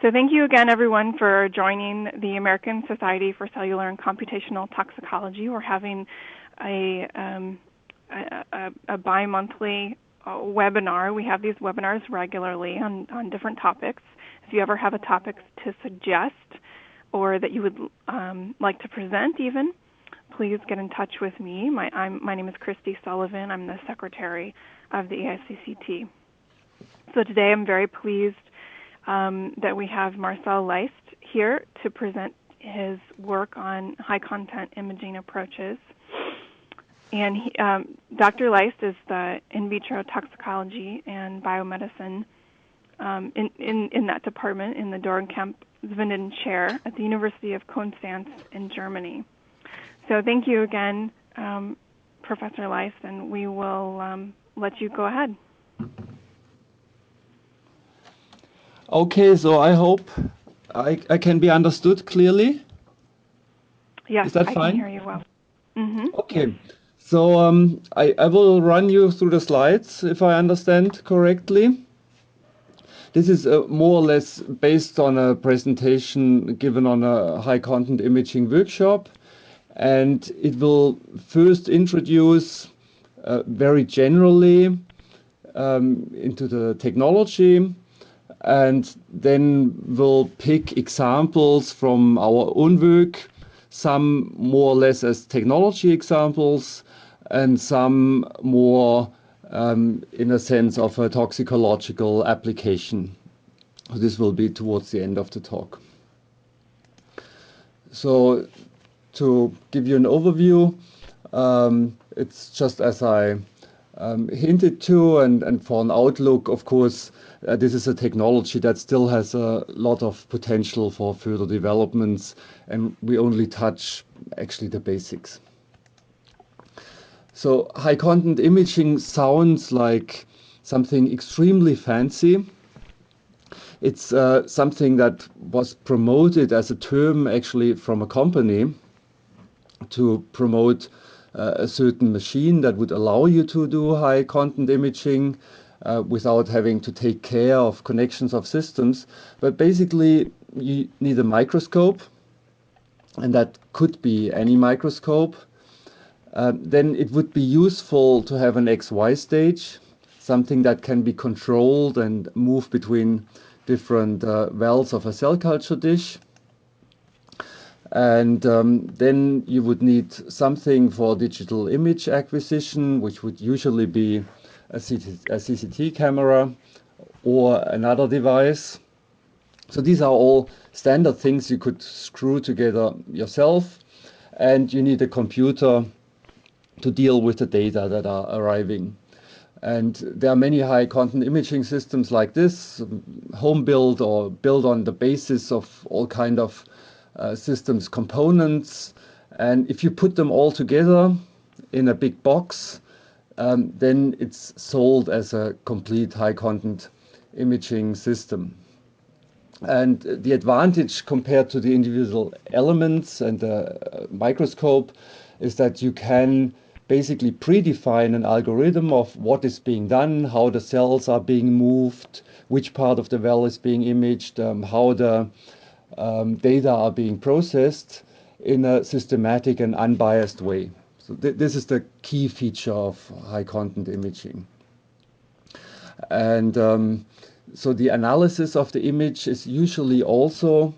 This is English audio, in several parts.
So thank you again, everyone, for joining the American Society for Cellular and Computational Toxicology. We're having a bi-monthly webinar. We have these webinars regularly on different topics. If you ever have a topic to suggest or that you would like to present even, please get in touch with me. My name is Christy Sullivan. I'm the secretary of the AICCT. So today I'm very pleased that we have Marcel Leist here to present his work on high-content imaging approaches. And Dr. Leist is the in vitro toxicology and biomedicine in that department in the Dorenkamp Zwinden Chair at the University of Konstanz in Germany. So thank you again, Professor Leist, and we will let you go ahead. Okay, so I hope I can be understood clearly. Yes, Is that I fine? can hear you well. Mm-hmm. Okay, yes. So I will run you through the slides if I understand correctly. This is more or less based on a presentation given on a high content imaging workshop, and it will first introduce very generally into the technology, and then we'll pick examples from our own work, some more or less as technology examples, and some more in a sense of a toxicological application. This will be towards the end of the talk. So to give you an overview, it's just as I hinted to, and for an outlook, of course, this is a technology that still has a lot of potential for further developments, and we only touch actually the basics. So high content imaging sounds like something extremely fancy. It's something that was promoted as a term actually from a company to promote a certain machine that would allow you to do high content imaging without having to take care of connections of systems. But basically, you need a microscope, and that could be any microscope. Then it would be useful to have an XY stage, something that can be controlled and move between different wells of a cell culture dish. And then you would need something for digital image acquisition, which would usually be a CCT camera or another device. So these are all standard things you could screw together yourself, and you need a computer to deal with the data that are arriving. And there are many high content imaging systems like this, home built or built on the basis of all kind of systems components. And if you put them all together in a big box, then it's sold as a complete high content imaging system. And the advantage compared to the individual elements and the microscope is that you can basically predefine an algorithm of what is being done, how the cells are being moved, which part of the well is being imaged, how the data are being processed in a systematic and unbiased way. So this is the key feature of high content imaging. And so the analysis of the image is usually also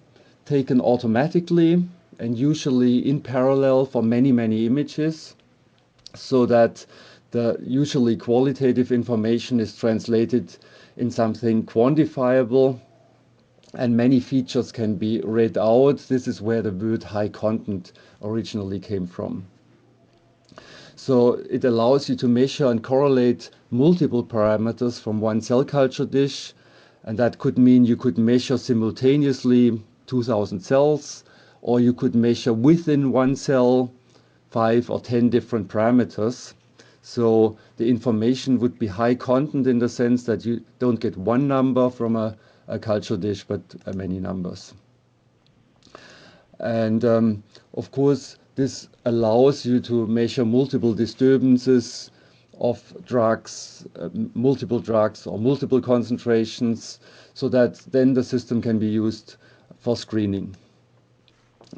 taken automatically and usually in parallel for many, many images, so that the usually qualitative information is translated in something quantifiable, and many features can be read out. This is where the word high content originally came from. So it allows you to measure and correlate multiple parameters from one cell culture dish, and that could mean you could measure simultaneously 2,000 cells, or you could measure within one cell 5 or 10 different parameters. So the information would be high content in the sense that you don't get one number from a culture dish, but many numbers. And of course, this allows you to measure multiple disturbances of drugs, multiple drugs or multiple concentrations, so that then the system can be used for screening.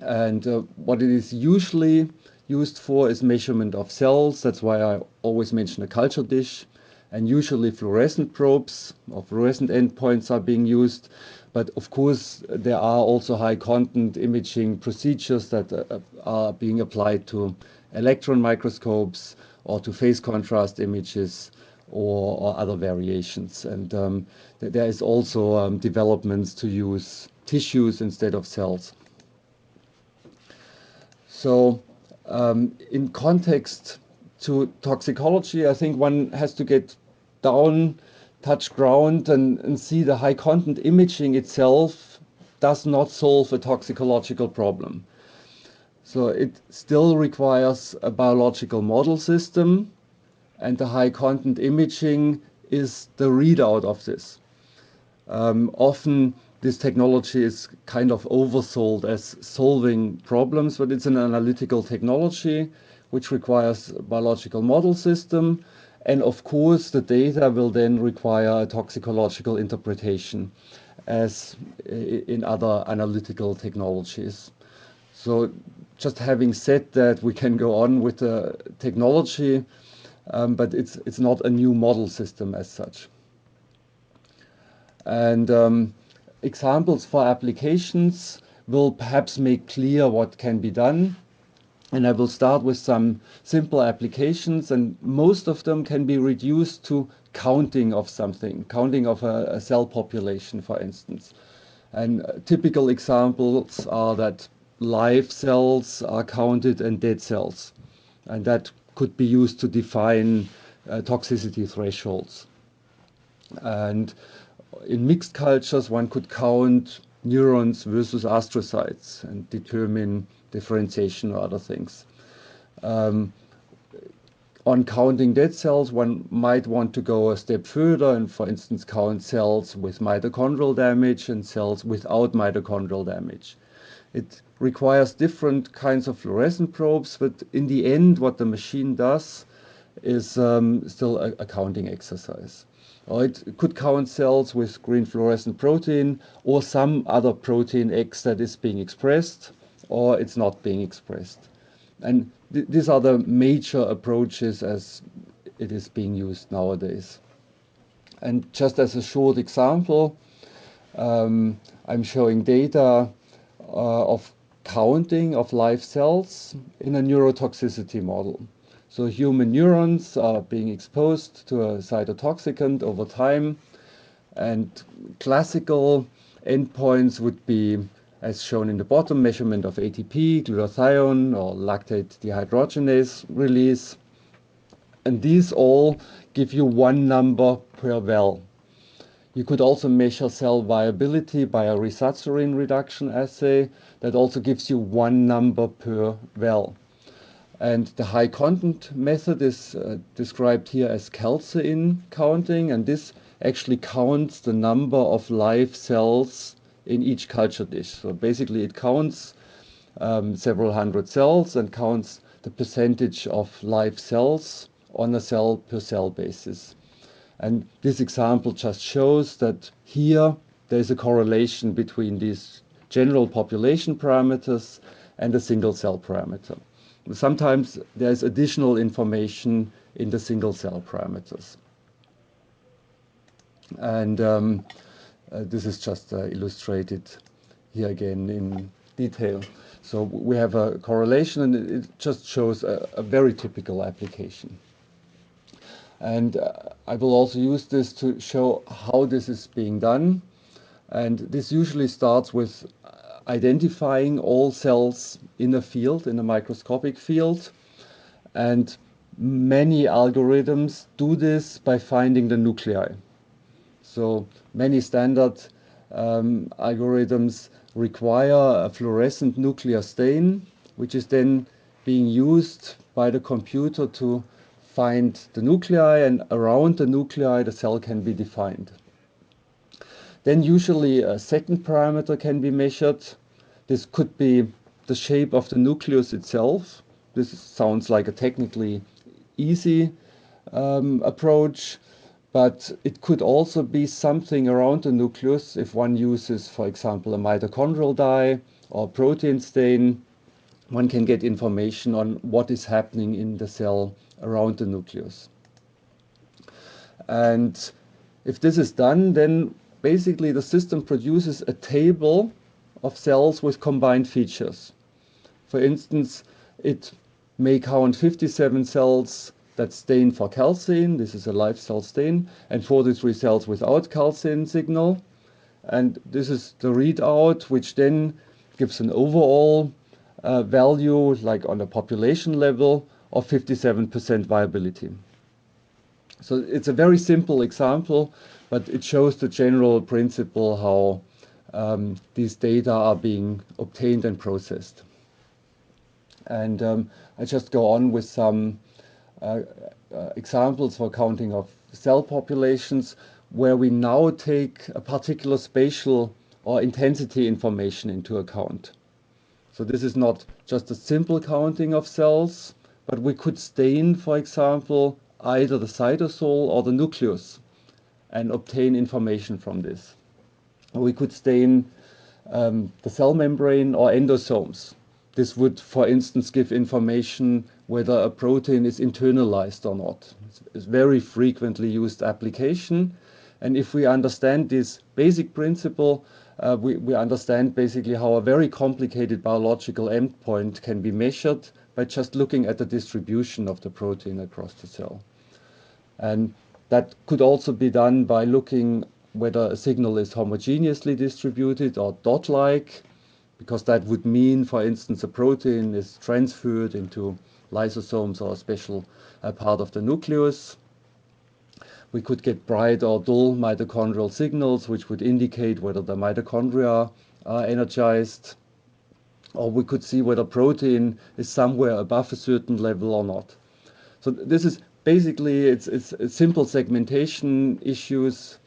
And what it is usually used for is measurement of cells. That's why I always mention a culture dish. And usually fluorescent probes or fluorescent endpoints are being used. But of course, there are also high content imaging procedures that are being applied to electron microscopes or to phase contrast images or other variations. And there is also developments to use tissues instead of cells. So in context to toxicology, I think one has to get down, touch ground, and see the high content imaging itself does not solve a toxicological problem. So it still requires a biological model system, and the high content imaging is the readout of this. Often this technology is kind of oversold as solving problems, but it's an analytical technology which requires a biological model system. And of course, the data will then require a toxicological interpretation as in other analytical technologies. So just having said that, we can go on with the technology, but it's not a new model system as such. And examples for applications will perhaps make clear what can be done. And I will start with some simple applications, and most of them can be reduced to counting of something, counting of a cell population, for instance. And typical examples are that live cells are counted and dead cells. And that could be used to define toxicity thresholds. And in mixed cultures, one could count neurons versus astrocytes and determine differentiation or other things. On counting dead cells, one might want to go a step further and, for instance, count cells with mitochondrial damage and cells without mitochondrial damage. It requires different kinds of fluorescent probes, but in the end, what the machine does is still a counting exercise. Or it could count cells with green fluorescent protein or some other protein X that is being expressed or it's not being expressed. And these are the major approaches as it is being used nowadays. And just as a short example, I'm showing data of counting of live cells in a neurotoxicity model. So human neurons are being exposed to a cytotoxicant over time, and classical endpoints would be, as shown in the bottom, measurement of ATP, glutathione, or lactate dehydrogenase release. And these all give you one number per well. You could also measure cell viability by a resatsurin reduction assay that also gives you one number per well. And the high content method is described here as calcein counting, and this actually counts the number of live cells in each culture dish. So basically it counts several hundred cells and counts the percentage of live cells on a cell per cell basis. And this example just shows that here there's a correlation between these general population parameters and a single cell parameter. Sometimes there's additional information in the single cell parameters. And this is just illustrated here again in detail. So we have a correlation, and it just shows a very typical application. And I will also use this to show how this is being done. And this usually starts with identifying all cells in a field, in a microscopic field. And many algorithms do this by finding the nuclei. So many standard algorithms require a fluorescent nuclear stain, which is then being used by the computer to find the nuclei, and around the nuclei the cell can be defined. Then usually a second parameter can be measured. This could be the shape of the nucleus itself. This sounds like a technically easy approach, but it could also be something around the nucleus if one uses, for example, a mitochondrial dye or protein stain. One can get information on what is happening in the cell around the nucleus. And if this is done, then basically the system produces a table of cells with combined features. For instance, it may count 57 cells that stain for calcine. This is a live cell stain, and 43 cells without calcine signal. And this is the readout, which then gives an overall value, like on a population level, of 57% viability. So it's a very simple example, but it shows the general principle how these data are being obtained and processed. And I just go on with some examples for counting of cell populations where we now take a particular spatial or intensity information into account. So this is not just a simple counting of cells, but we could stain, for example, either the cytosol or the nucleus and obtain information from this. Or we could stain the cell membrane or endosomes. This would, for instance, give information whether a protein is internalized or not. It's a very frequently used application. And if we understand this basic principle, we understand basically how a very complicated biological endpoint can be measured by just looking at the distribution of the protein across the cell. And that could also be done by looking whether a signal is homogeneously distributed or dot-like, because that would mean, for instance, a protein is transferred into lysosomes or a special part of the nucleus. We could get bright or dull mitochondrial signals, which would indicate whether the mitochondria are energized, or we could see whether protein is somewhere above a certain level or not. So this is basically, it's simple segmentation issues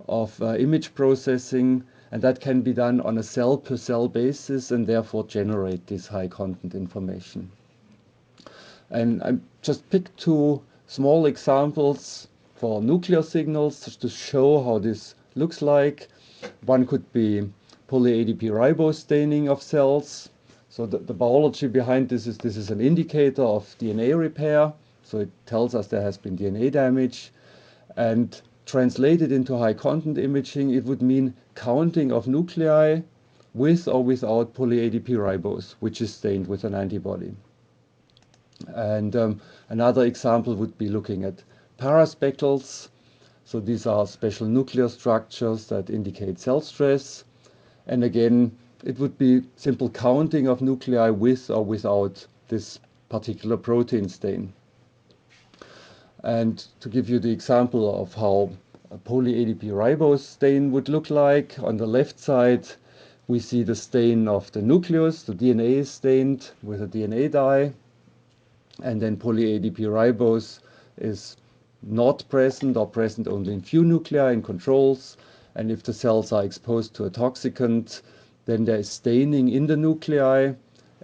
of image processing, and that can be done on a cell per cell basis and therefore generate this high content information. And I just picked two small examples for nuclear signals to show how this looks like. One could be poly-ADP ribose staining of cells. So the biology behind this is an indicator of DNA repair. So it tells us there has been DNA damage. And translated into high content imaging, it would mean counting of nuclei with or without poly-ADP ribose, which is stained with an antibody. And another example would be looking at paraspectals. So these are special nuclear structures that indicate cell stress. And again, it would be simple counting of nuclei with or without this particular protein stain. And to give you the example of how a poly-ADP ribose stain would look like, on the left side we see the stain of the nucleus. The DNA is stained with a DNA dye, and then poly-ADP ribose is not present or present only in few nuclei in controls. And if the cells are exposed to a toxicant, then there is staining in the nuclei.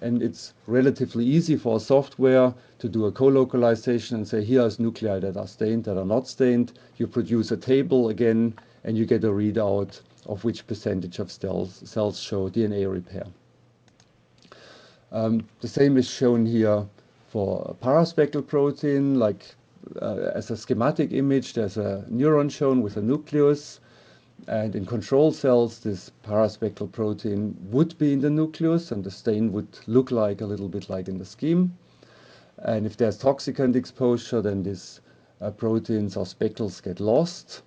And it's relatively easy for a software to do a co-localization and say, here is nuclei that are stained, that are not stained. You produce a table again, and you get a readout of which percentage of cells show DNA repair. The same is shown here for a paraspectral protein, like as a schematic image, there's a neuron shown with a nucleus. And in control cells, this paraspectral protein would be in the nucleus, and the stain would look like a little bit like in the scheme. And if there's toxicant exposure, then these proteins or speckles get lost.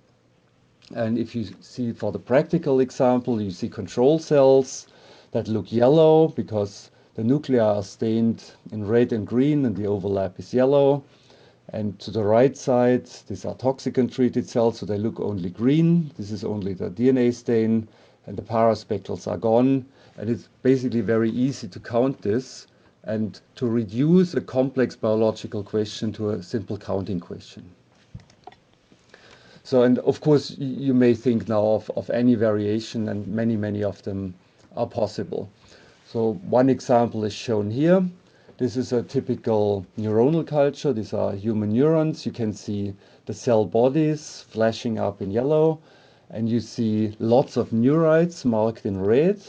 And if you see for the practical example, you see control cells that look yellow because the nuclei are stained in red and green, and the overlap is yellow. And to the right side, these are toxicant-treated cells, so they look only green. This is only the DNA stain, and the paraspectrals are gone. And it's basically very easy to count this and to reduce a complex biological question to a simple counting question. So, and of course, you may think now of any variation, and many of them are possible. So one example is shown here. This is a typical neuronal culture. These are human neurons. You can see the cell bodies flashing up in yellow, and you see lots of neurites marked in red.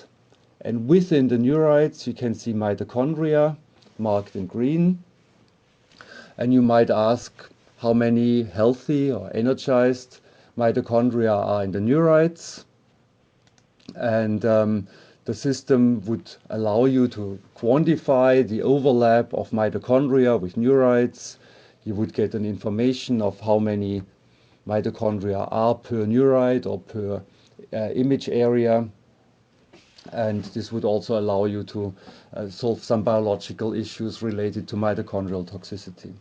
And within the neurites, you can see mitochondria marked in green. And you might ask how many healthy or energized mitochondria are in the neurites. And the system would allow you to quantify the overlap of mitochondria with neurites. You would get an information of how many mitochondria are per neurite or per image area. And this would also allow you to solve some biological issues related to mitochondrial toxicity.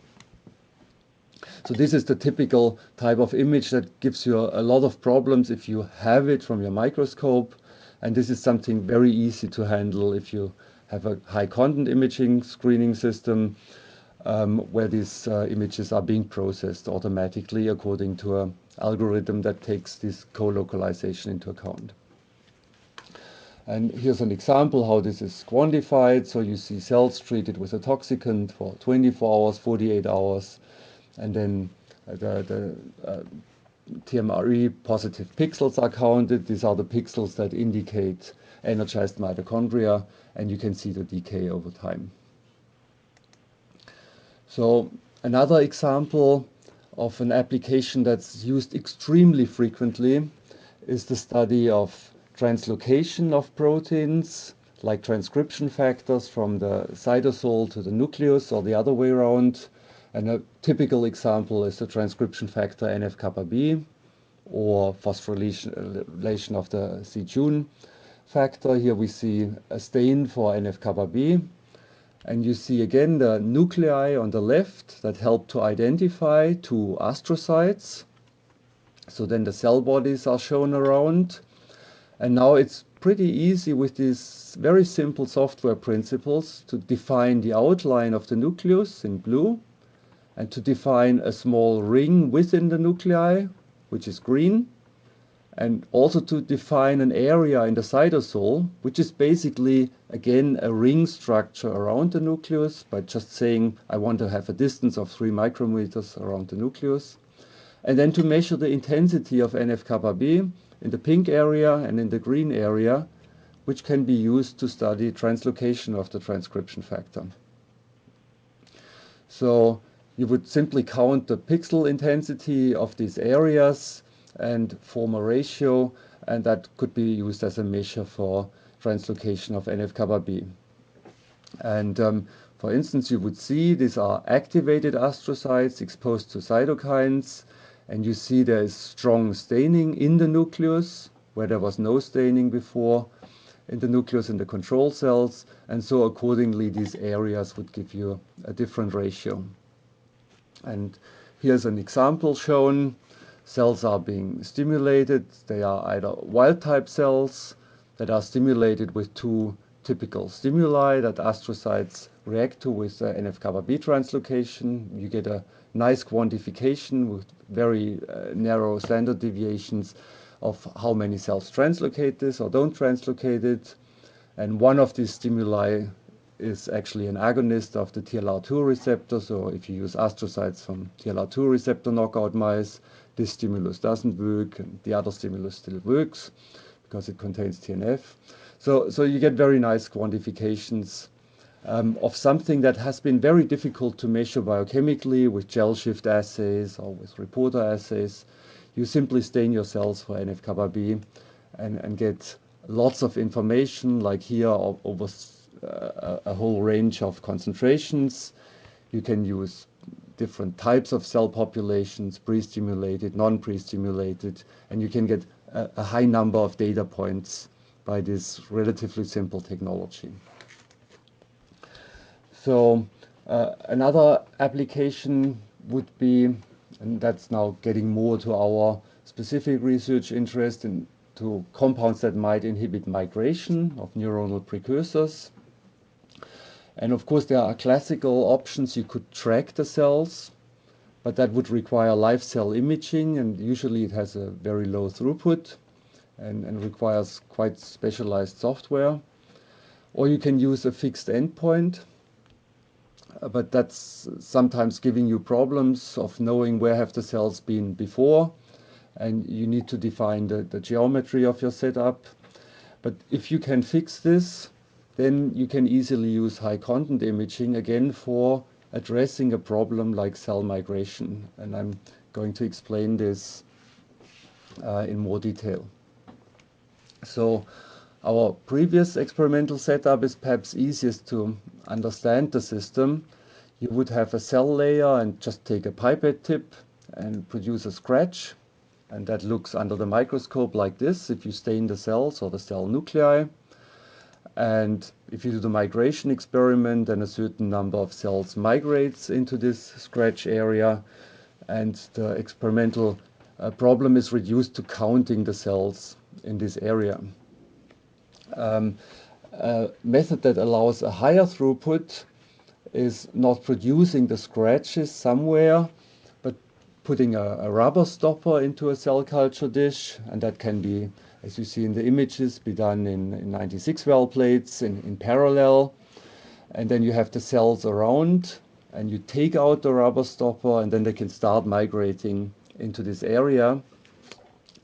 So this is the typical type of image that gives you a lot of problems if you have it from your microscope. And this is something very easy to handle if you have a high content imaging screening system where these images are being processed automatically according to an algorithm that takes this co-localization into account. And here's an example how this is quantified. So you see cells treated with a toxicant for 24 hours, 48 hours, and then the TMRE positive pixels are counted. These are the pixels that indicate energized mitochondria, and you can see the decay over time. So another example of an application that's used extremely frequently is the study of translocation of proteins, like transcription factors from the cytosol to the nucleus or the other way around. And a typical example is the transcription factor NF-kappa B, or phosphorylation of the c-Jun factor. Here we see a stain for NF-kappa B. And you see again the nuclei on the left that help to identify two astrocytes. So then the cell bodies are shown around. And now it's pretty easy with these very simple software principles to define the outline of the nucleus in blue and to define a small ring within the nuclei, which is green, and also to define an area in the cytosol, which is basically, again, a ring structure around the nucleus by just saying I want to have a distance of 3 micrometers around the nucleus. And then to measure the intensity of NF-kappa B in the pink area and in the green area, which can be used to study translocation of the transcription factor. So you would simply count the pixel intensity of these areas and form a ratio, and that could be used as a measure for translocation of NF-kappa B. And for instance, you would see these are activated astrocytes exposed to cytokines, and you see there is strong staining in the nucleus where there was no staining before in the nucleus in the control cells, and so accordingly these areas would give you a different ratio. And here's an example shown. Cells are being stimulated. They are either wild-type cells that are stimulated with two typical stimuli that astrocytes react to with NF-kappa B translocation. You get a nice quantification with very narrow standard deviations of how many cells translocate this or don't translocate it. And one of these stimuli is actually an agonist of the TLR2 receptor. So if you use astrocytes from TLR2 receptor knockout mice, this stimulus doesn't work, and the other stimulus still works because it contains TNF. So you get very nice quantifications of something that has been very difficult to measure biochemically with gel shift assays or with reporter assays. You simply stain your cells for NF-kappa B and get lots of information, like here over a whole range of concentrations. You can use different types of cell populations, pre-stimulated, non-pre-stimulated, and you can get a high number of data points by this relatively simple technology. So another application would be, and that's now getting more to our specific research interest, into compounds that might inhibit migration of neuronal precursors. And of course, there are classical options. You could track the cells, but that would require live cell imaging, and usually it has a very low throughput and requires quite specialized software. Or you can use a fixed endpoint. but that's sometimes giving you problems of knowing where have the cells been before, and you need to define the geometry of your setup. But if you can fix this, then you can easily use high content imaging again for addressing a problem like cell migration. And I'm going to explain this in more detail. So our previous experimental setup is perhaps easiest to understand the system. You would have a cell layer and just take a pipette tip and produce a scratch. And that looks under the microscope like this if you stain the cells or the cell nuclei. And if you do the migration experiment, then a certain number of cells migrates into this scratch area, and the experimental problem is reduced to counting the cells in this area. A method that allows a higher throughput is not producing the scratches somewhere, but putting a rubber stopper into a cell culture dish, and that can be, as you see in the images, be done in 96 well plates in parallel. And then you have the cells around, and you take out the rubber stopper, and then they can start migrating into this area.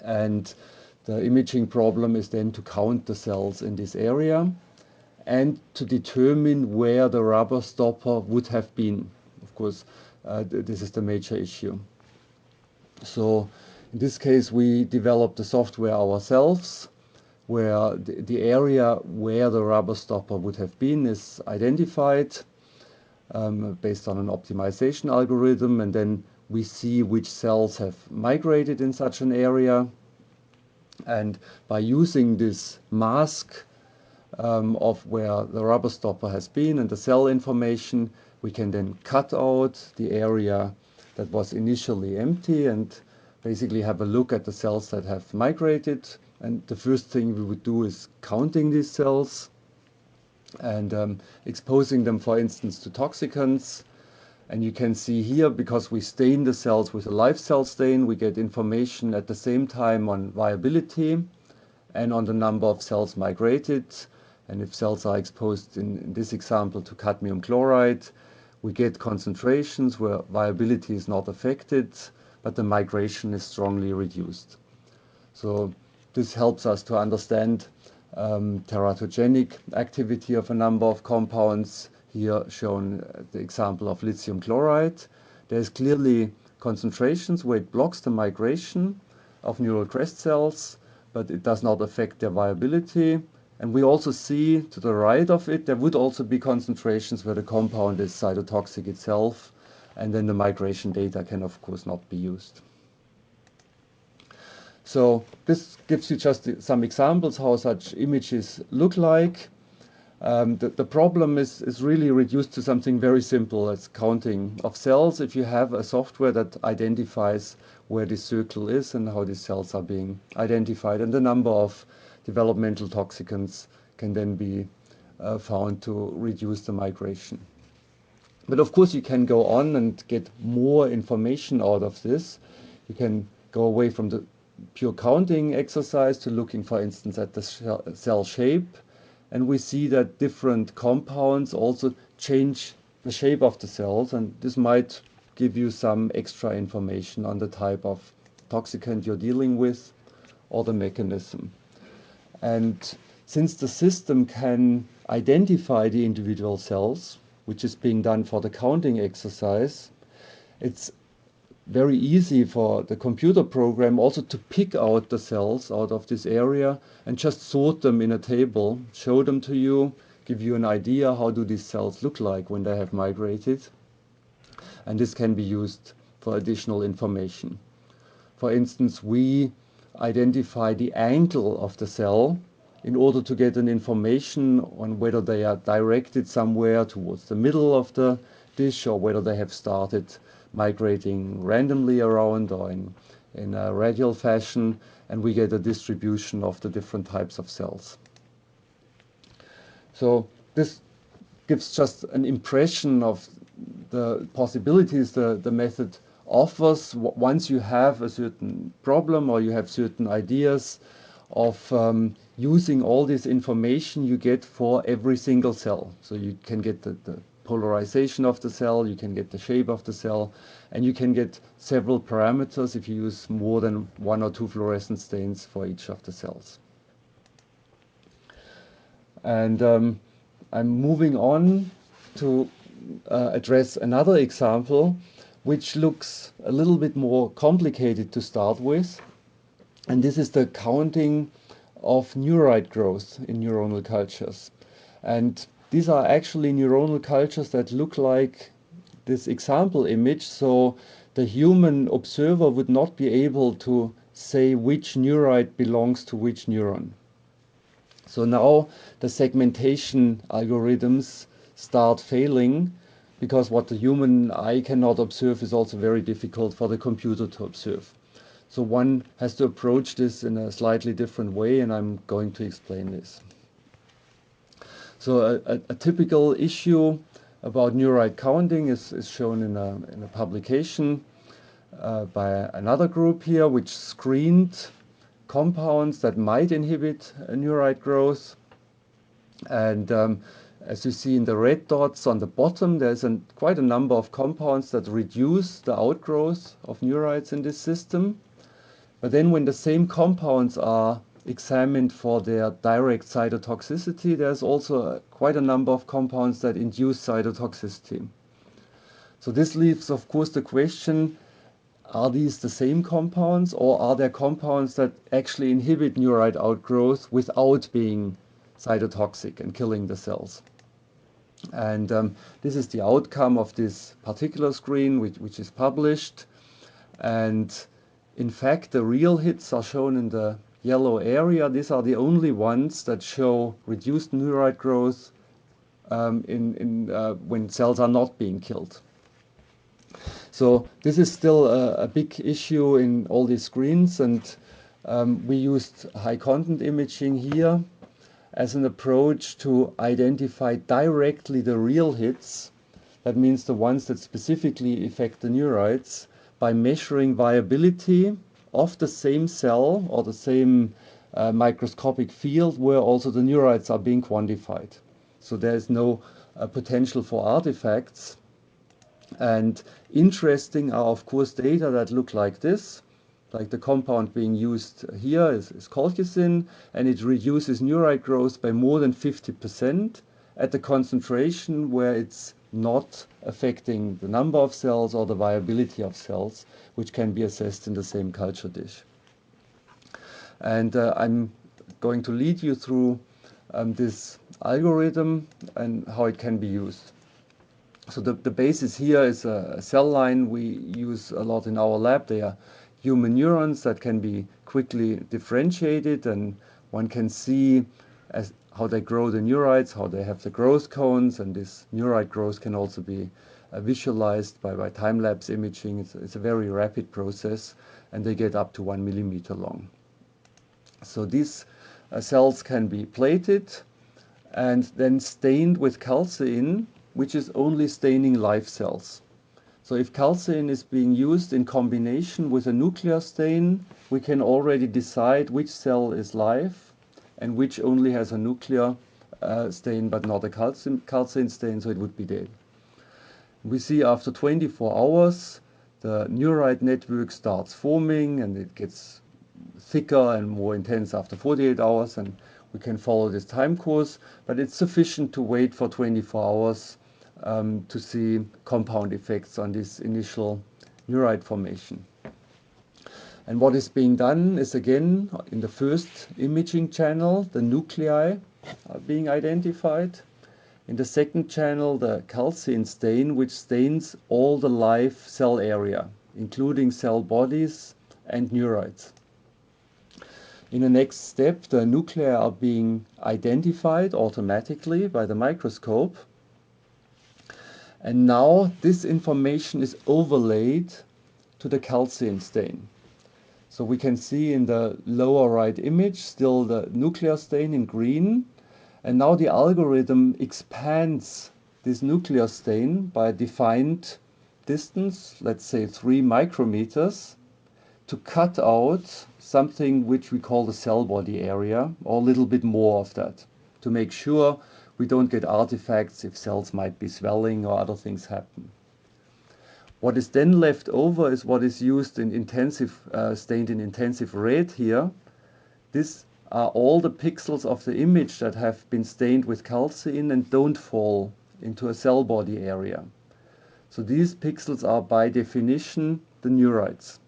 And the imaging problem is then to count the cells in this area and to determine where the rubber stopper would have been. Of course, this is the major issue. So in this case, we developed the software ourselves, where the area where the rubber stopper would have been is identified based on an optimization algorithm, and then we see which cells have migrated in such an area. And by using this mask of where the rubber stopper has been and the cell information, we can then cut out the area that was initially empty and basically have a look at the cells that have migrated. And the first thing we would do is counting these cells and exposing them, for instance, to toxicants. And you can see here, because we stain the cells with a live cell stain, we get information at the same time on viability and on the number of cells migrated. And if cells are exposed in this example to cadmium chloride, we get concentrations where viability is not affected, but the migration is strongly reduced. So this helps us to understand teratogenic activity of a number of compounds. Here shown the example of lithium chloride. There's clearly concentrations where it blocks the migration of neural crest cells, but it does not affect their viability. And we also see to the right of it, there would also be concentrations where the compound is cytotoxic itself, and then the migration data can of course not be used. So this gives you just some examples how such images look like. The problem is really reduced to something very simple as counting of cells. If you have a software that identifies where this circle is and how these cells are being identified, and the number of developmental toxicants can then be found to reduce the migration. But of course you can go on and get more information out of this. You can go away from the pure counting exercise to looking, for instance, at the cell shape. And we see that different compounds also change the shape of the cells, and this might give you some extra information on the type of toxicant you're dealing with or the mechanism. And since the system can identify the individual cells, which is being done for the counting exercise, it's very easy for the computer program also to pick out the cells out of this area and just sort them in a table, show them to you, give you an idea how do these cells look like when they have migrated. And this can be used for additional information. For instance, we identify the angle of the cell in order to get an information on whether they are directed somewhere towards the middle of the dish or whether they have started migrating randomly around or in a radial fashion, and we get a distribution of the different types of cells. So this gives just an impression of the possibilities the method offers once you have a certain problem or you have certain ideas of using all this information you get for every single cell. So you can get the polarization of the cell, you can get the shape of the cell, and you can get several parameters if you use more than 1 or 2 fluorescent stains for each of the cells. And I'm moving on to address another example which looks a little bit more complicated to start with, and this is the counting of neurite growth in neuronal cultures. And these are actually neuronal cultures that look like this example image, so the human observer would not be able to say which neurite belongs to which neuron. So now the segmentation algorithms start failing, because what the human eye cannot observe is also very difficult for the computer to observe. So one has to approach this in a slightly different way, and I'm going to explain this. So a typical issue about neurite counting is shown in a publication by another group here, which screened compounds that might inhibit neurite growth. And as you see in the red dots on the bottom, there's quite a number of compounds that reduce the outgrowth of neurites in this system. But then when the same compounds are examined for their direct cytotoxicity, there's also quite a number of compounds that induce cytotoxicity. So this leaves, of course, the question, are these the same compounds, or are there compounds that actually inhibit neurite outgrowth without being cytotoxic and killing the cells? And this is the outcome of this particular screen, which is published. And in fact, the real hits are shown in the yellow area. These are the only ones that show reduced neurite growth when cells are not being killed. So this is still a big issue in all these screens, and we used high content imaging here as an approach to identify directly the real hits. That means the ones that specifically affect the neurites, by measuring viability of the same cell or the same microscopic field where also the neurites are being quantified. So there is no potential for artifacts. And interesting are, of course, data that look like this. Like the compound being used here is colchicine, and it reduces neurite growth by more than 50% at the concentration where it's not affecting the number of cells or the viability of cells, which can be assessed in the same culture dish. And I'm going to lead you through this algorithm and how it can be used. So the basis here is a cell line we use a lot in our lab. They are human neurons that can be quickly differentiated, and one can see how they grow the neurites, how they have the growth cones, and this neurite growth can also be visualized by time-lapse imaging. It's a very rapid process, and they get up to 1 millimeter long. So these cells can be plated and then stained with calcein, which is only staining live cells. So if calcein is being used in combination with a nuclear stain, we can already decide which cell is live and which only has a nuclear stain but not a calcein stain, so it would be dead. We see after 24 hours the neurite network starts forming, and it gets thicker and more intense after 48 hours, and we can follow this time course, but it's sufficient to wait for 24 hours to see compound effects on this initial neurite formation. And what is being done is, again, in the first imaging channel, the nuclei are being identified. In the second channel, the calcein stain, which stains all the live cell area, including cell bodies and neurites. In the next step, the nuclei are being identified automatically by the microscope. And now this information is overlaid to the calcein stain. So we can see in the lower right image still the nuclear stain in green. And now the algorithm expands this nuclear stain by a defined distance, let's say 3 micrometers, to cut out something which we call the cell body area, or a little bit more of that, to make sure we don't get artifacts if cells might be swelling or other things happen. What is then left over is what is used in intensive, stained in intensive red here. These are all the pixels of the image that have been stained with calcein and don't fall into a cell body area. So these pixels are by definition the neurites.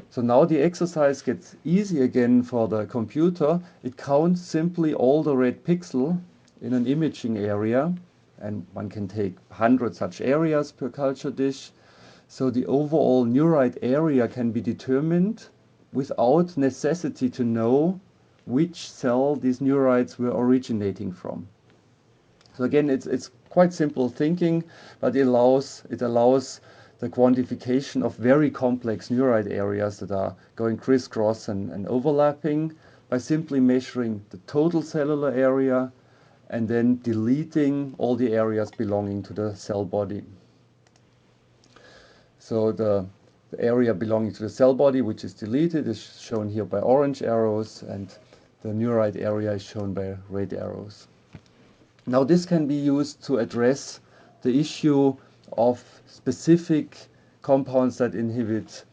So now the exercise gets easy again for the computer. It counts simply all the red pixel in an imaging area, and one can take 100 such areas per culture dish. So the overall neurite area can be determined without necessity to know which cell these neurites were originating from. So again, it's quite simple thinking, but it allows the quantification of very complex neurite areas that are going crisscross and overlapping by simply measuring the total cellular area and then deleting all the areas belonging to the cell body. So the area belonging to the cell body, which is deleted, is shown here by orange arrows, and the neurite area is shown by red arrows. Now this can be used to address the issue of specific compounds that inhibit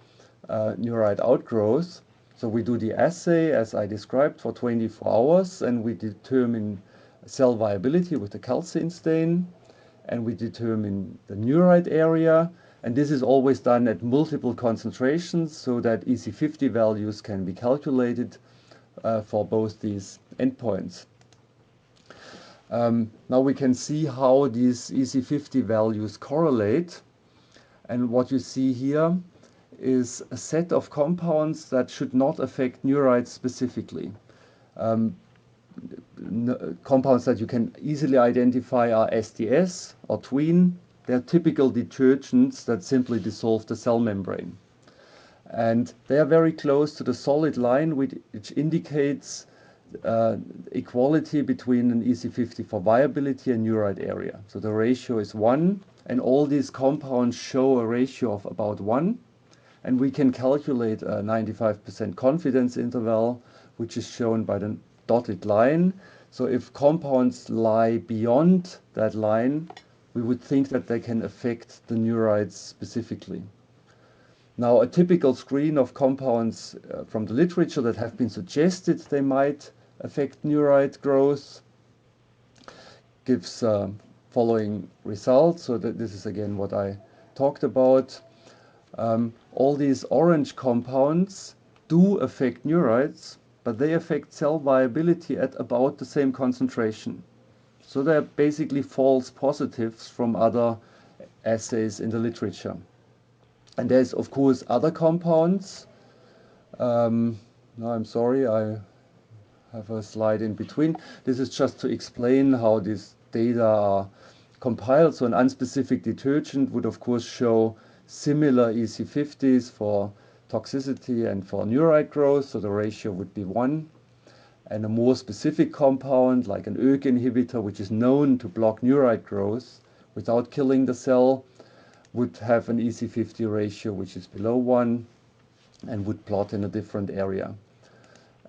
neurite outgrowth. So we do the assay, as I described, for 24 hours, and we determine cell viability with the calcein stain, and we determine the neurite area, and this is always done at multiple concentrations so that EC50 values can be calculated for both these endpoints. Now we can see how these EC50 values correlate, and what you see here is a set of compounds that should not affect neurites specifically. Compounds that you can easily identify are SDS or tween. They're typical detergents that simply dissolve the cell membrane. And they are very close to the solid line, which indicates equality between an EC50 for viability and neurite area. So the ratio is 1, and all these compounds show a ratio of about 1. And we can calculate a 95% confidence interval, which is shown by the dotted line. So if compounds lie beyond that line, we would think that they can affect the neurites specifically. Now, a typical screen of compounds from the literature that have been suggested they might affect neurite growth gives following results. So that this is again what I talked about. All these orange compounds do affect neurites, but they affect cell viability at about the same concentration. So they're basically false positives from other assays in the literature. And there's of course other compounds. No, I'm sorry, I have a slide in between. This is just to explain how these data are compiled. So an unspecific detergent would of course show similar EC50s for toxicity and for neurite growth, so the ratio would be 1. And a more specific compound, like an ERK inhibitor, which is known to block neurite growth without killing the cell, would have an EC50 ratio which is below 1 and would plot in a different area.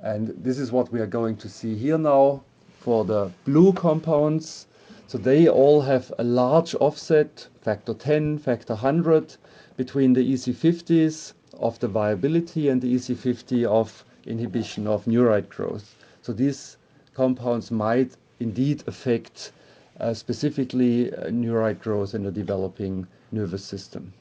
And this is what we are going to see here now for the blue compounds. So they all have a large offset, factor 10, factor 100, between the EC50s of the viability and the EC50 of inhibition of neurite growth. So these compounds might indeed affect specifically neurite growth in the developing nervous system.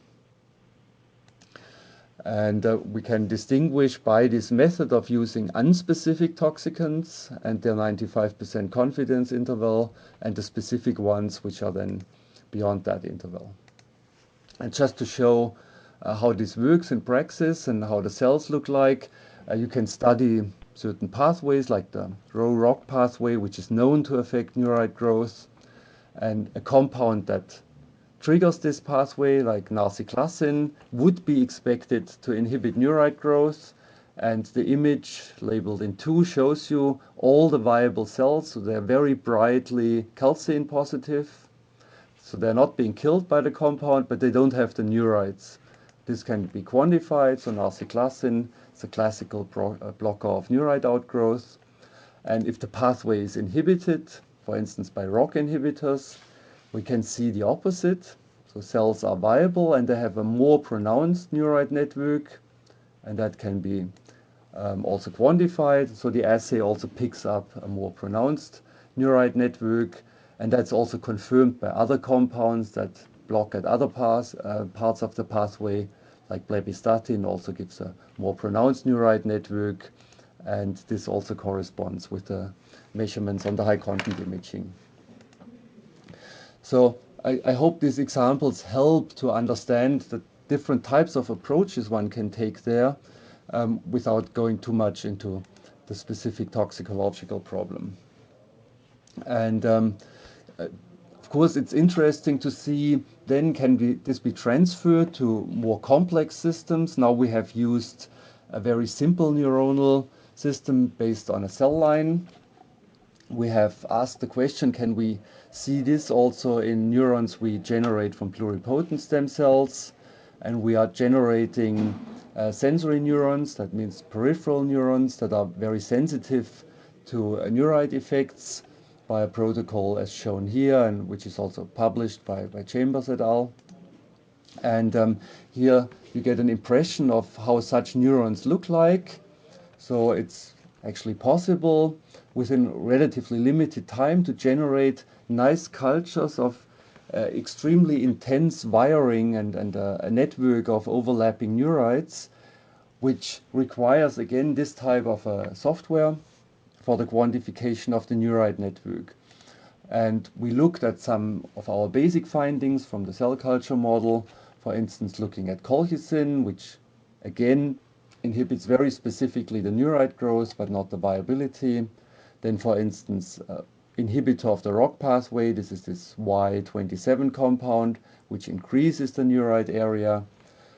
And we can distinguish by this method of using unspecific toxicants and their 95% confidence interval, and the specific ones which are then beyond that interval. And just to show how this works in praxis and how the cells look like, you can study certain pathways like the Rho-ROCK pathway, which is known to affect neurite growth, and a compound that triggers this pathway, like narciclassin, would be expected to inhibit neurite growth. And the image labeled in 2 shows you all the viable cells, so they're very brightly calcein positive. So they're not being killed by the compound, but they don't have the neurites. This can be quantified, so narciclassin is a classical blocker of neurite outgrowth. And if the pathway is inhibited, for instance, by ROCK inhibitors, we can see the opposite. So cells are viable and they have a more pronounced neurite network, and that can be also quantified. So the assay also picks up a more pronounced neurite network, and that's also confirmed by other compounds that block at other parts of the pathway, like blebistatin also gives a more pronounced neurite network, and this also corresponds with the measurements on the high content imaging. So I hope these examples help to understand the different types of approaches one can take there without going too much into the specific toxicological problem. And of course, it's interesting to see then this be transferred to more complex systems. Now we have used a very simple neuronal system based on a cell line. We have asked the question, can we see this also in neurons we generate from pluripotent stem cells? And we are generating sensory neurons, that means peripheral neurons that are very sensitive to neurite effects by a protocol as shown here, and which is also published by Chambers et al. And here you get an impression of how such neurons look like. So it's actually possible within relatively limited time to generate nice cultures of extremely intense wiring and a network of overlapping neurites, which requires again this type of software for the quantification of the neurite network. And we looked at some of our basic findings from the cell culture model, for instance looking at colchicine, which again inhibits very specifically the neurite growth but not the viability. Then for instance inhibitor of the ROCK pathway, this is this Y27 compound, which increases the neurite area.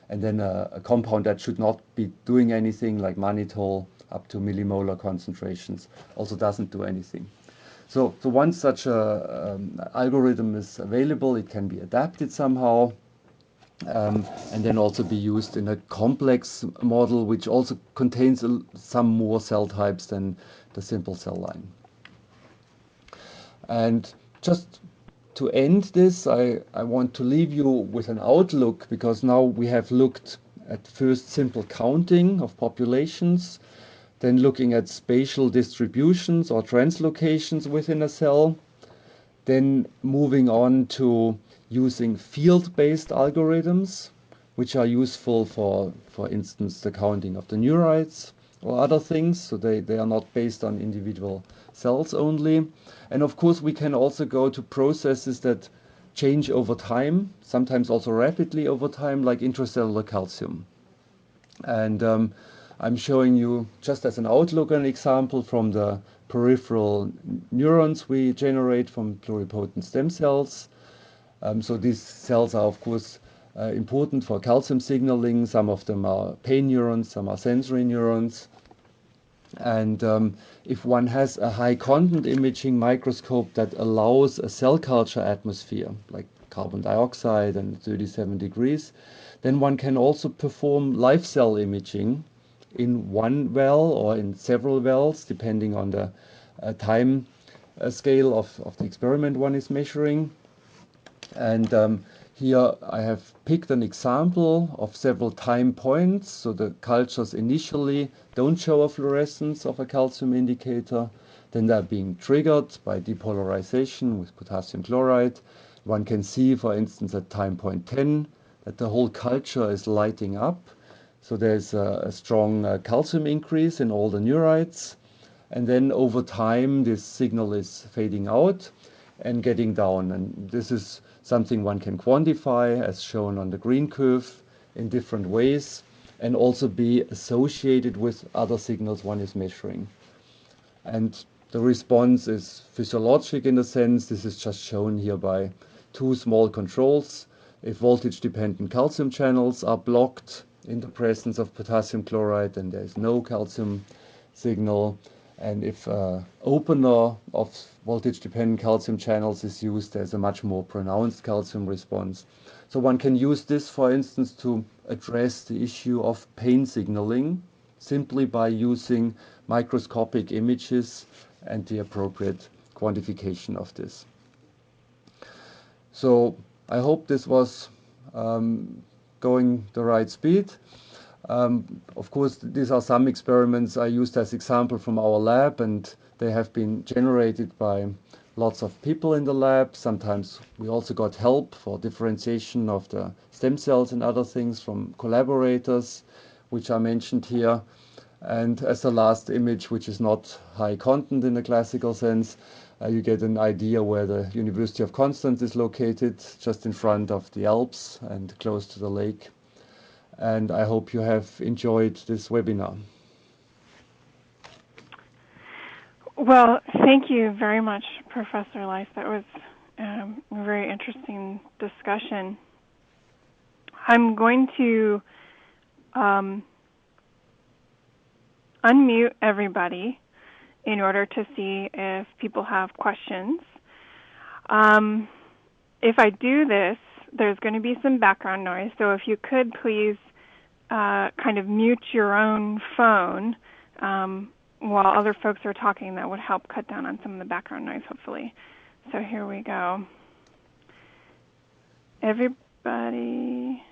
And then a compound that should not be doing anything, like mannitol, up to millimolar concentrations, also doesn't do anything. So once such a algorithm is available, it can be adapted somehow, and then also be used in a complex model, which also contains some more cell types than the simple cell line. And just to end this, I want to leave you with an outlook, because now we have looked at first simple counting of populations, then looking at spatial distributions or translocations within a cell, then moving on to using field-based algorithms, which are useful for instance, the counting of the neurites or other things. So they are not based on individual cells only. And of course, we can also go to processes that change over time, sometimes also rapidly over time, like intracellular calcium. And I'm showing you, just as an outlook, an example from the peripheral neurons we generate from pluripotent stem cells. So these cells are, of course, important for calcium signaling. Some of them are pain neurons, some are sensory neurons. And if one has a high content imaging microscope that allows a cell culture atmosphere, like carbon dioxide and 37 degrees, then one can also perform live cell imaging in one well or in several wells, depending on the time scale of the experiment one is measuring. And here I have picked an example of several time points. So the cultures initially don't show a fluorescence of a calcium indicator. Then they're being triggered by depolarization with potassium chloride. One can see, for instance, at time point 10, that the whole culture is lighting up. So there's a strong calcium increase in all the neurites. And then over time, this signal is fading out and getting down. And this is something one can quantify, as shown on the green curve, in different ways, and also be associated with other signals one is measuring. And the response is physiologic in a sense. This is just shown here by two small controls. If voltage-dependent calcium channels are blocked in the presence of potassium chloride, then there is no calcium signal. And if opener of voltage-dependent calcium channels is used, there's a much more pronounced calcium response. So one can use this, for instance, to address the issue of pain signaling simply by using microscopic images and the appropriate quantification of this. So I hope this was going the right speed. Of course, these are some experiments I used as example from our lab, and they have been generated by lots of people in the lab. Sometimes we also got help for differentiation of the stem cells and other things from collaborators, which are mentioned here. And as the last image, which is not high content in the classical sense, you get an idea where the University of Constance is located, just in front of the Alps and close to the lake. And I hope you have enjoyed this webinar. Well, thank you very much, Professor Leis. That was a very interesting discussion. I'm going to unmute everybody in order to see if people have questions. If I do this, there's going to be some background noise, so if you could please kind of mute your own phone while other folks are talking, that would help cut down on some of the background noise, hopefully. So here we go. Everybody.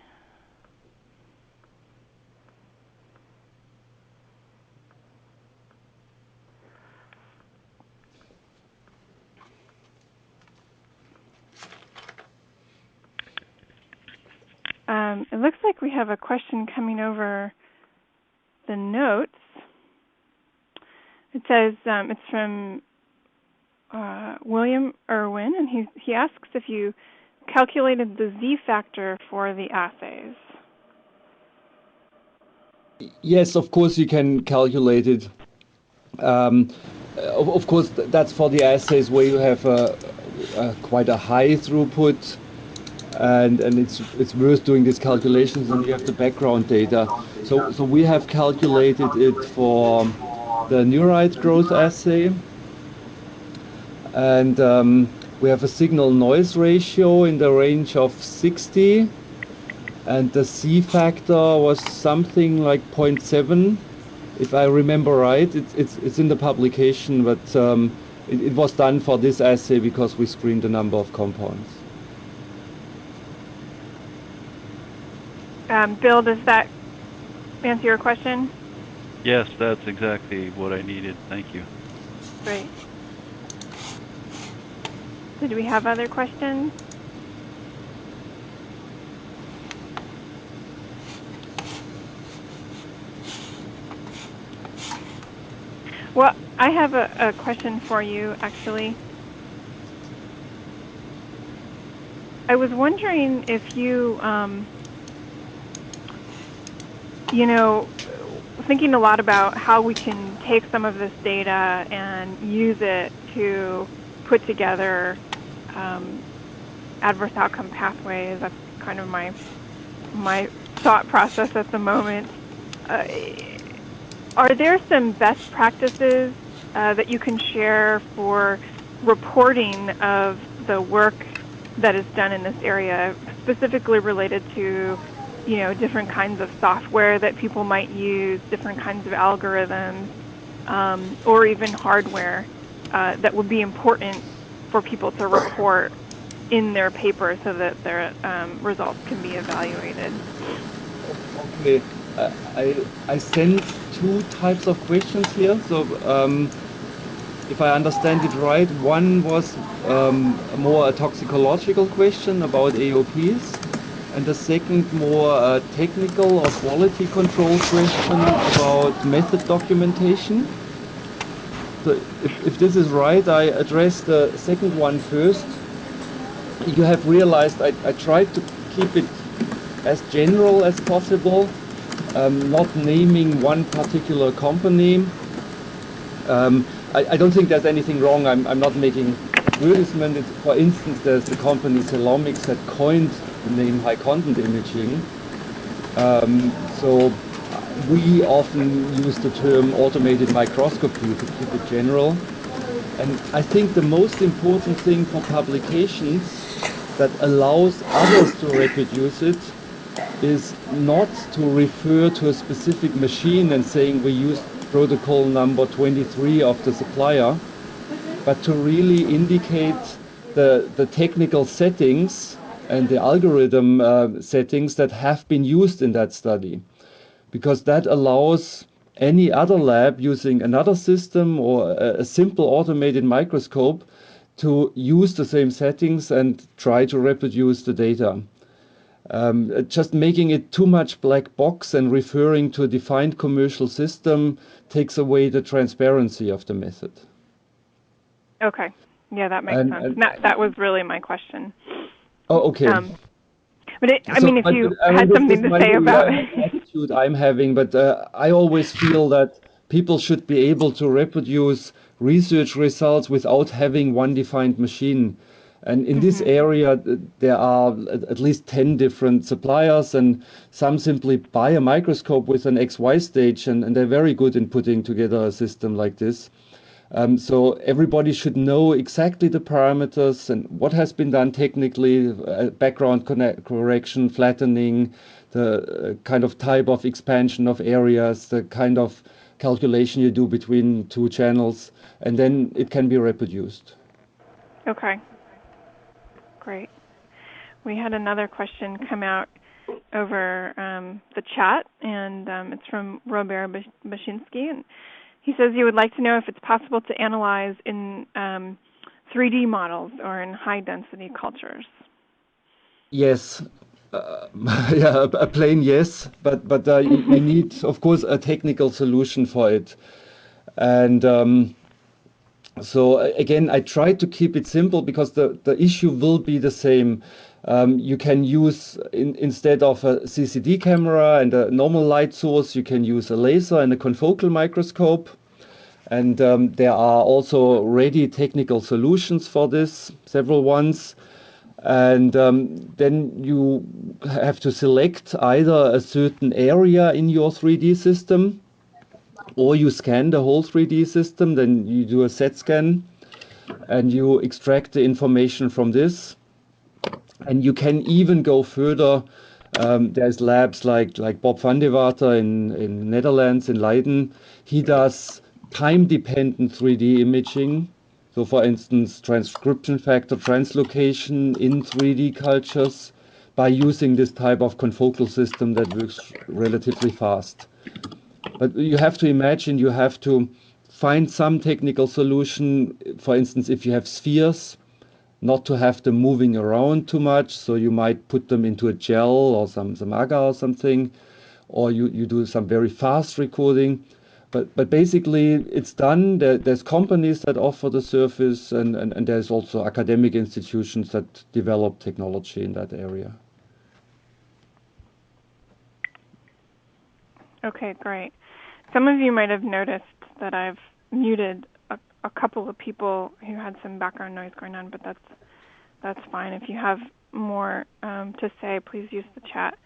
It looks like we have a question coming over the notes. It says it's from William Irwin, and he asks if you calculated the Z factor for the assays. Yes, of course you can calculate it. Of course, that's for the assays where you have quite a high throughput, and it's worth doing these calculations, and you have the background data. So we have calculated it for the neurite growth assay, and we have a signal noise ratio in the range of 60, and the Z factor was something like 0.7, if I remember right. It's in the publication, but it was done for this assay because we screened a number of compounds. Bill, does that answer your question? Yes, that's exactly what I needed. Thank you. Great. So do we have other questions? Well, I have a question for you, actually. I was wondering if you, thinking a lot about how we can take some of this data and use it to put together adverse outcome pathways. That's kind of my thought process at the moment. Are there some best practices that you can share for reporting of the work that is done in this area, specifically related to, different kinds of software that people might use, different kinds of algorithms, or even hardware that would be important for people to report in their paper so that their results can be evaluated? Okay. I sent two types of questions here. So if I understand it right, one was more a toxicological question about AOPs, and the second more technical or quality control question about method documentation. So if this is right, I address the second one first. You have realized I tried to keep it as general as possible, not naming one particular company. I don't think there's anything wrong. I'm not making advertisement. For instance, there's the company Celomics that coined the name high content imaging. So we often use the term automated microscopy to keep it general. And I think the most important thing for publications that allows others to reproduce it is not to refer to a specific machine and saying we use protocol number 23 of the supplier, but to really indicate the technical settings and the algorithm settings that have been used in that study, because that allows any other lab using another system or a simple automated microscope to use the same settings and try to reproduce the data. Just making it too much black box and referring to a defined commercial system takes away the transparency of the method. Okay. Yeah, that makes And, sense. and That was really my question. oh, okay. But I mean, if you had something to say about attitude I'm having, but I always feel that people should be able to reproduce research results without having one defined machine. And in this area, there are at least 10 different suppliers, and some simply buy a microscope with an XY stage, and they're very good in putting together a system like this. So everybody should know exactly the parameters and what has been done technically, background correction, flattening, the kind of type of expansion of areas, the kind of calculation you do between two channels, and then it can be reproduced. Okay. Great. We had another question come out over the chat, and it's from Robert Bashinsky, and he says he would like to know if it's possible to analyze in 3D models or in high-density cultures. Yes. Yeah, a plain yes, but you need, of course, a technical solution for it. And so again, I try to keep it simple because the issue will be the same. You can use, instead of a CCD camera and a normal light source, you can use a laser and a confocal microscope. And there are also ready technical solutions for this, several ones. And then you have to select either a certain area in your 3D system, or you scan the whole 3D system, then you do a SET scan and you extract the information from this. And you can even go further. There's labs like Bob van de Water in Netherlands, in Leiden. He does time-dependent 3D imaging. So for instance, transcription factor translocation in 3D cultures by using this type of confocal system that works relatively fast. But you have to imagine you have to find some technical solution. For instance, if you have spheres, not to have them moving around too much, so you might put them into a gel or some agar or something, or you do some very fast recording. But basically, it's done. There's companies that offer the service, and there's also academic institutions that develop technology in that area. Okay, great. Some of you might have noticed that I've muted a couple of people who had some background noise going on, but that's fine. If you have more to say, please use the chat.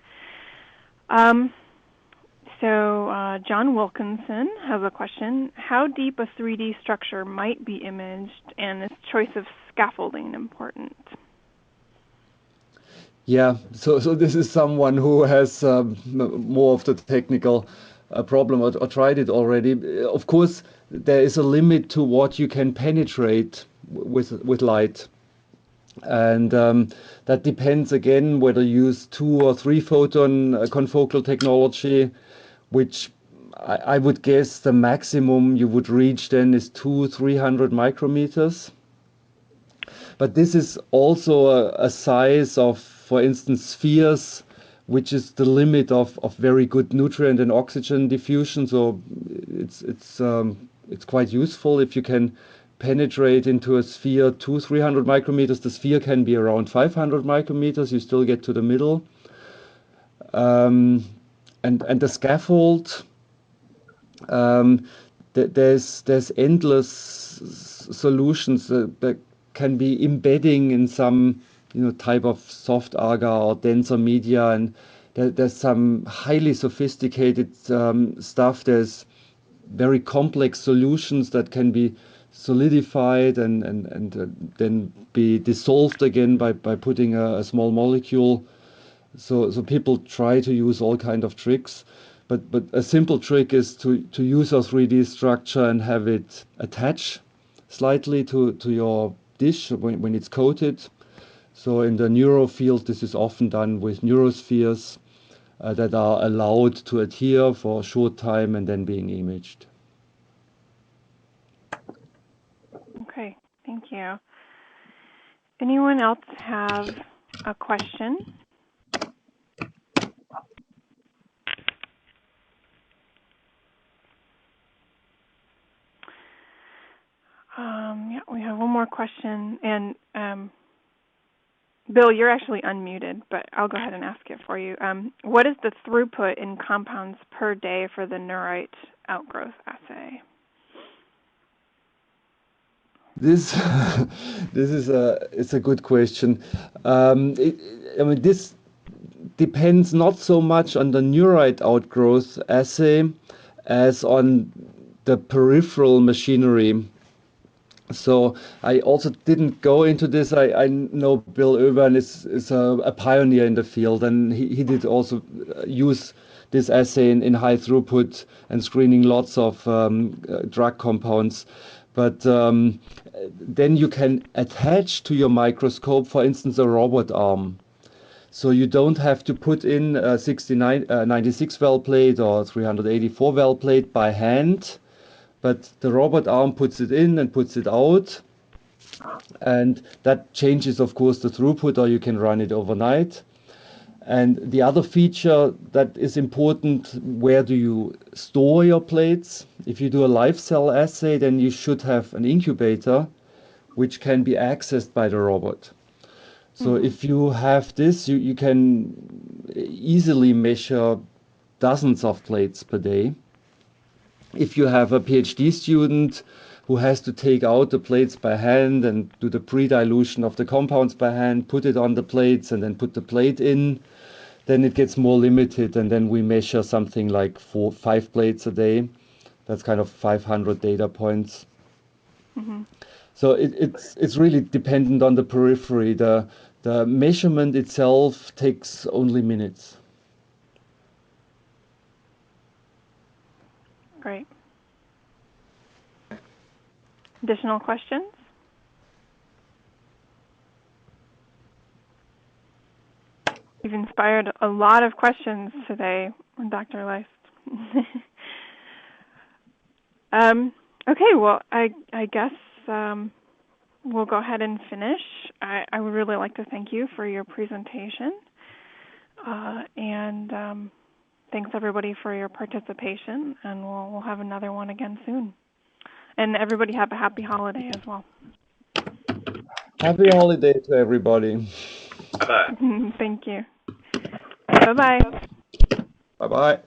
So John Wilkinson has a question. How deep a 3D structure might be imaged, and is choice of scaffolding important? Yeah, so this is someone who has more of the technical problem or tried it already. Of course, there is a limit to what you can penetrate with light. And that depends again whether you use 2 or 3 photon confocal technology, which I would guess the maximum you would reach then is 200-300 micrometers. But this is also a size of, for instance, spheres, which is the limit of very good nutrient and oxygen diffusion. So it's quite useful if you can penetrate into a sphere 200-300 micrometers. The sphere can be around 500 micrometers. You still get to the middle. And the scaffold, there's endless solutions that can be embedding in some type of soft agar or denser media, and there's some highly sophisticated stuff. There's very complex solutions that can be solidified and then be dissolved again by putting a small molecule. So people try to use all kind of tricks, but a simple trick is to use a 3D structure and have it attach slightly to your dish when it's coated. So in the neuro field, this is often done with neurospheres that are allowed to adhere for a short time and then being imaged. Okay, thank you. Anyone else have a question? Yeah, we have one more question, and Bill, you're actually unmuted, but I'll go ahead and ask it for you. What is the throughput in compounds per day for the neurite outgrowth assay? This it's a good question. This depends not so much on the neurite outgrowth assay as on the peripheral machinery. So I also didn't go into this. I know Bill Oeberg is a pioneer in the field, and he did also use this assay in high throughput and screening lots of drug compounds. But then you can attach to your microscope, for instance, a robot arm. So you don't have to put in a 96 well plate or 384 well plate by hand, but the robot arm puts it in and puts it out. And that changes, of course, the throughput, or you can run it overnight. And the other feature that is important, where do you store your plates? If you do a live cell assay, then you should have an incubator which can be accessed by the robot. So if you have this, you can easily measure dozens of plates per day. If you have a PhD student who has to take out the plates by hand and do the pre-dilution of the compounds by hand, put it on the plates and then put the plate in, then it gets more limited, and then we measure something like 5 plates a day. That's kind of 500 data points. So it's really dependent on the periphery. The measurement itself takes only minutes. Great. Additional questions? You've inspired a lot of questions today, Dr. Leist. Okay, well, I guess we'll go ahead and finish. I would really like to thank you for your presentation. And thanks, everybody, for your participation. And we'll have another one again soon. And everybody have a happy holiday as well. Happy holiday to everybody. Bye-bye. Thank you. Bye-bye. Bye-bye.